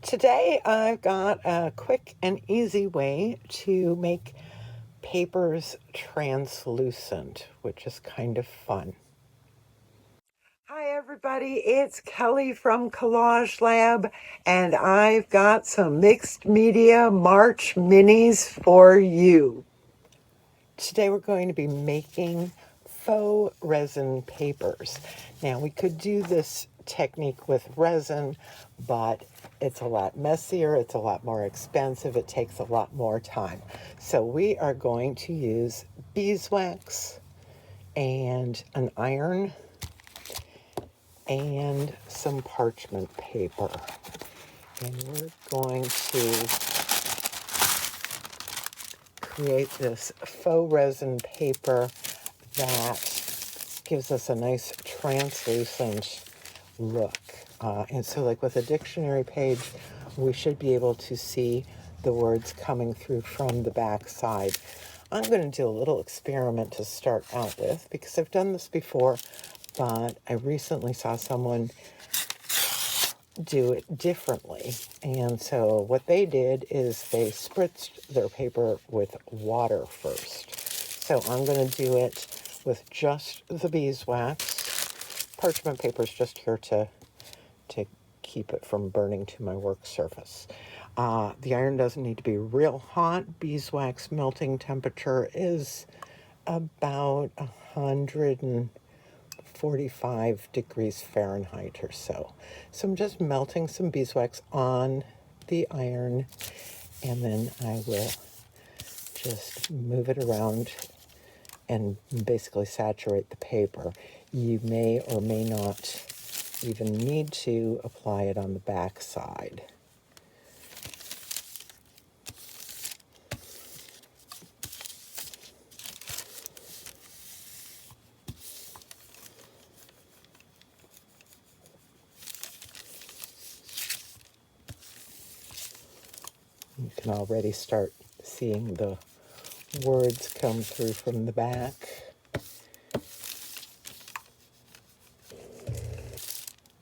Today I've got a quick and easy way to make papers translucent, which is kind of fun. Hi everybody, it's Kelly from Collage-Lab, and I've got some mixed media March minis for you. Today we're going to be making faux resin papers. Now we could do this technique with resin, but it's a lot messier, it's a lot more expensive, it takes a lot more time. So we are going to use beeswax and an iron and some parchment paper. And we're going to create this faux resin paper that gives us a nice translucent look. And so like with a dictionary page, we should be able to see the words coming through from the back side. I'm going to do a little experiment to start out with because I've done this before, but I recently saw someone do it differently. And so what they did is they spritzed their paper with water first. So I'm going to do it with just the beeswax. Parchment paper is just here to keep it from burning to my work surface. The iron doesn't need to be real hot. Beeswax melting temperature is about 145 degrees Fahrenheit or so. So I'm just melting some beeswax on the iron, and then I will just move it around and basically saturate the paper. You may or may not even need to apply it on the back side. You can already start seeing the words come through from the back.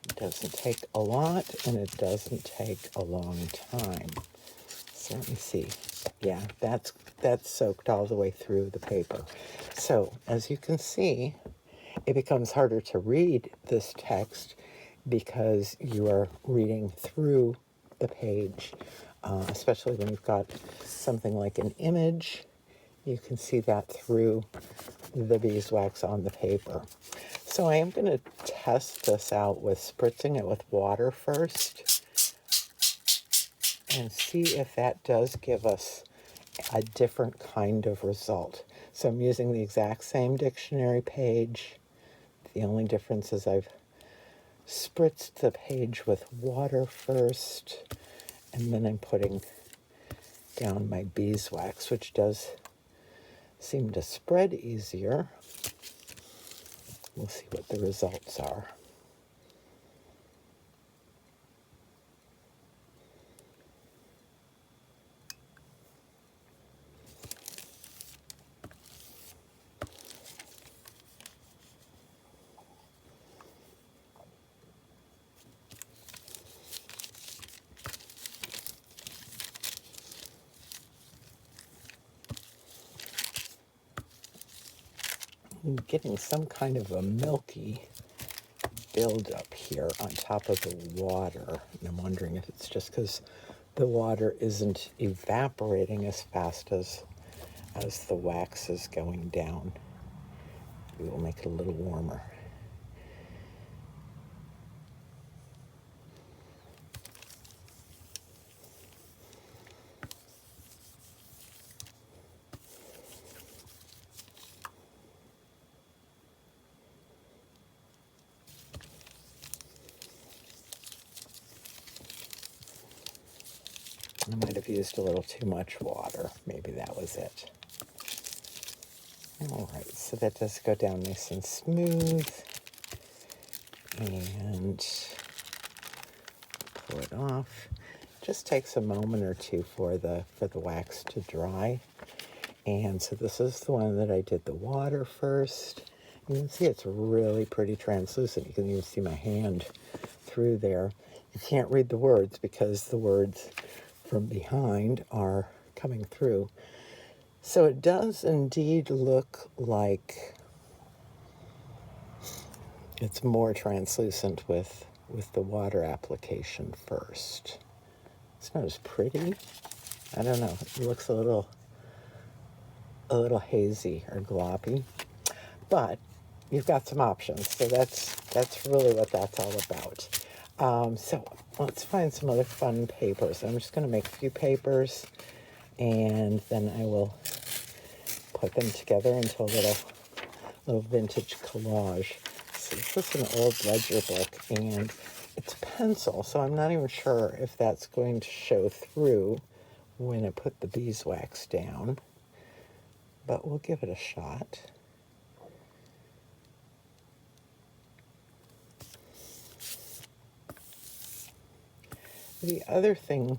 It doesn't take a lot, and it doesn't take a long time. So let me see. Yeah, that's soaked all the way through the paper. So as you can see, it becomes harder to read this text because you are reading through the page, especially when you've got something like an image. You can see that through the beeswax on the paper. So I am going to test this out with spritzing it with water first and see if that does give us a different kind of result. So I'm using the exact same dictionary page. The only difference is I've spritzed the page with water first, and then I'm putting down my beeswax, which does seem to spread easier. We'll see what the results are. I'm getting some kind of a milky buildup here on top of the water. And I'm wondering if it's just because the water isn't evaporating as fast as the wax is going down. We will make it a little warmer. I might have used a little too much water. Maybe that was it. All right, so that does go down nice and smooth. And pull it off. Just takes a moment or two for the wax to dry. And so this is the one that I did the water first. You can see it's really pretty translucent. You can even see my hand through there. you can't read the words because the words from behind are coming through. So it does indeed look like it's more translucent with the water application first. It's not as pretty. I don't know. It looks a little hazy or gloppy, but you've got some options. So that's really what that's all about. So let's find some other fun papers. I'm just going to make a few papers, and then I will put them together into a little vintage collage. So this is an old ledger book, and it's pencil, so I'm not even sure if that's going to show through when I put the beeswax down, but we'll give it a shot. The other thing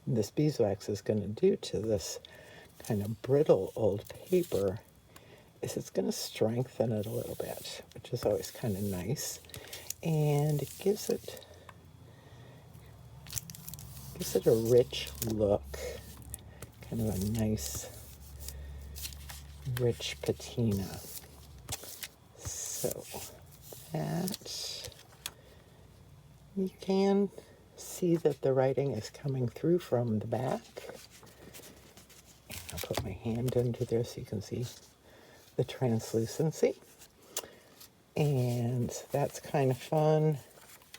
this beeswax is going to do to this kind of brittle old paper is it's going to strengthen it a little bit, which is always kind of nice, and it gives it a rich look, kind of a nice rich patina. So that you can see that the writing is coming through from the back. I'll put my hand into there so you can see the translucency. And that's kind of fun.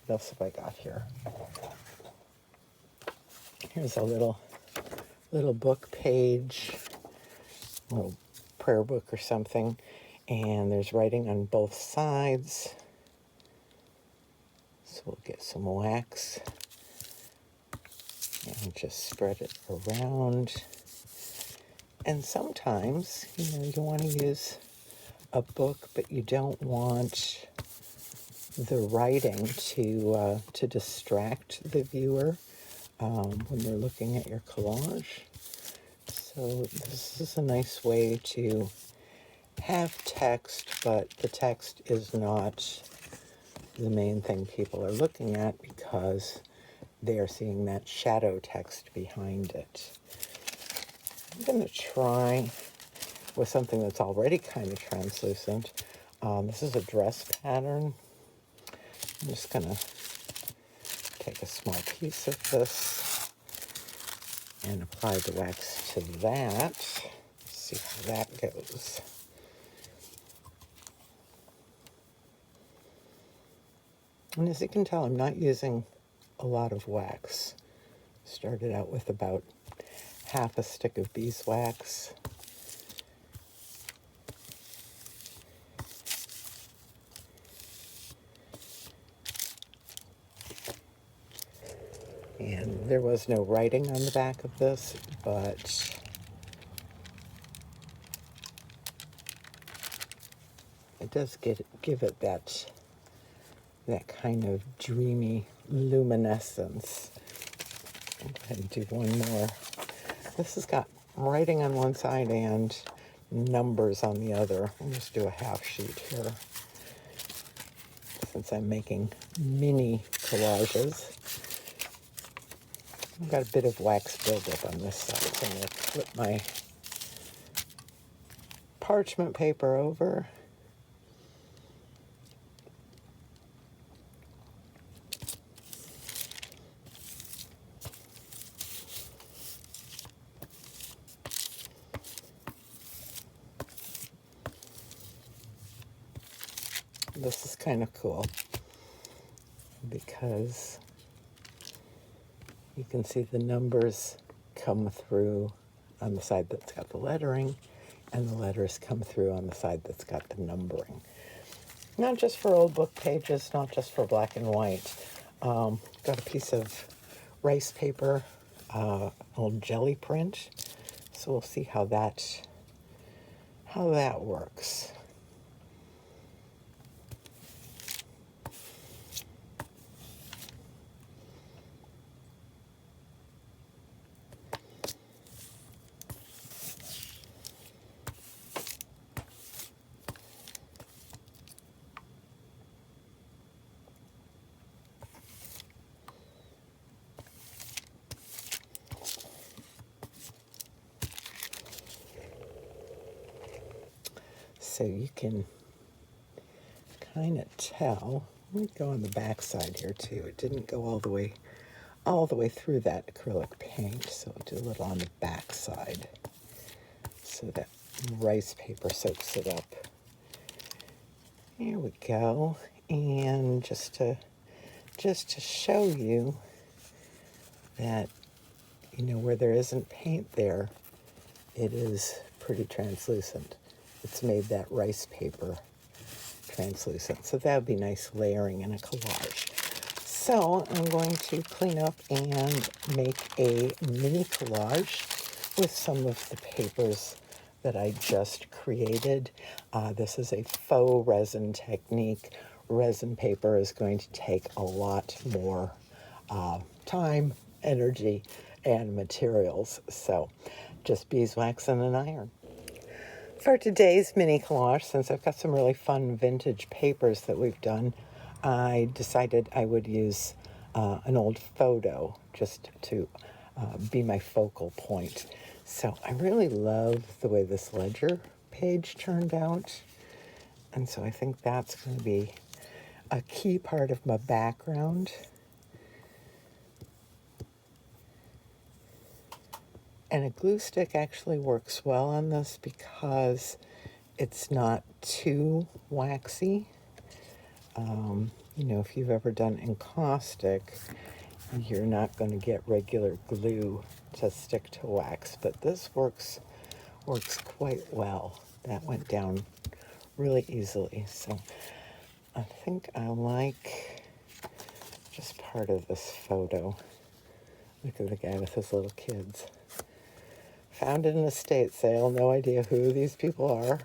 What else have I got here? Here's a little book page, a little prayer book or something, and there's writing on both sides. So we'll get some wax and just spread it around. And sometimes, you want to use a book, but you don't want the writing to distract the viewer when they're looking at your collage. So this is a nice way to have text, but the text is not the main thing people are looking at because they are seeing that shadow text behind it. I'm going to try with something that's already kind of translucent. This is a dress pattern. I'm just going to take a small piece of this and apply the wax to that. See how that goes. And as you can tell, I'm not using a lot of wax. Started out with about half a stick of beeswax. And there was no writing on the back of this, but it does give it that kind of dreamy luminescence. I'll go ahead and do one more. This has got writing on one side and numbers on the other. I'll just do a half sheet here, since I'm making mini collages. I've got a bit of wax buildup on this side, so I'm going to flip my parchment paper over. This is kind of cool because you can see the numbers come through on the side that's got the lettering, and the letters come through on the side that's got the numbering. Not just for old book pages, not just for black and white. Got a piece of rice paper, old jelly print, so we'll see how that works. so you can kind of tell. Let me go on the back side here too. It didn't go all the way through that acrylic paint, so I'll do a little on the back side so that rice paper soaks it up. There we go. And just to show you that, you know, where there isn't paint there, it is pretty translucent. It's made that rice paper translucent. So that would be nice layering in a collage. So I'm going to clean up and make a mini collage with some of the papers that I just created. This is a faux resin technique. Resin paper is going to take a lot more time, energy, and materials. So just beeswax and an iron. For today's mini collage, since I've got some really fun vintage papers that we've done, I decided I would use an old photo just to be my focal point. So I really love the way this ledger page turned out. And so I think that's going to be a key part of my background. And a glue stick actually works well on this because it's not too waxy. You know, if you've ever done encaustic, you're not going to get regular glue to stick to wax, but this works quite well. That went down really easily. So I think I like just part of this photo. Look at the guy with his little kids. Found in an estate sale, no idea who these people are.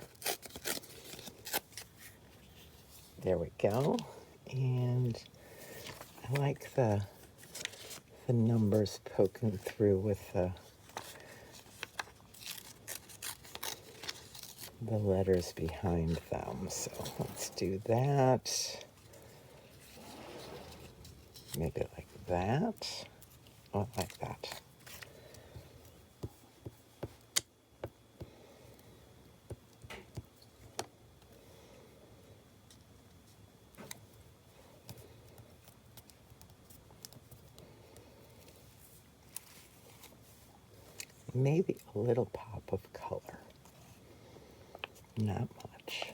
There we go. And I like the numbers poking through with the letters behind them. So let's do that. Maybe like that. Oh, like that. Maybe a little pop of color. Not much.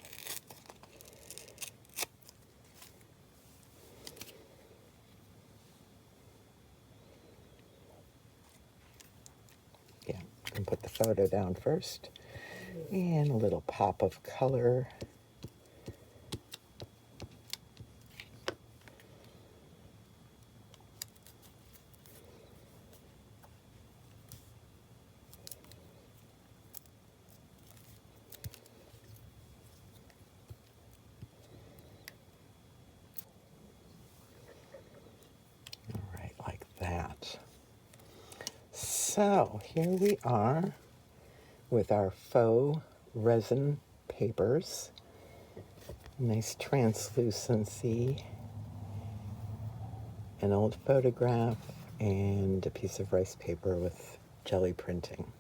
Yeah, I can put the photo down first. And a little pop of color. That. So here we are with our faux resin papers. Nice translucency, an old photograph, and a piece of rice paper with jelly printing.